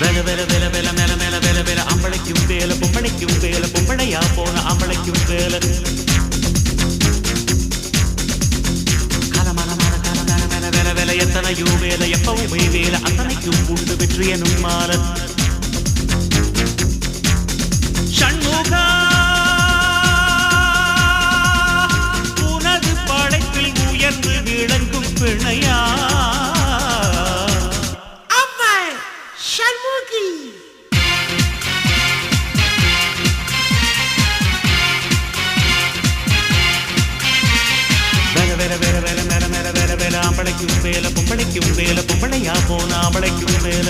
வேல வேல வேல வேல மேல மேல வேல வேல அம்பளைக்கும் வேல பொம்பளைக்கும் வேல பொம்பளையா போன அம்பளைக்கும் வேல காலமான காலமான மேல வேல வேல எத்தனையோ வேல எப்பவுமே வேல அத்தனைக்கும் உண்டு வெற்றி எனும் மால ஷண்முகா உனது படைப்பில் உயர்ந்து விளங்கும் பிணையா அம்பளைக்கும் வேல பொம்பளைக்கும் வேல பொம்பளையா போன அம்பளைக்கும் வேல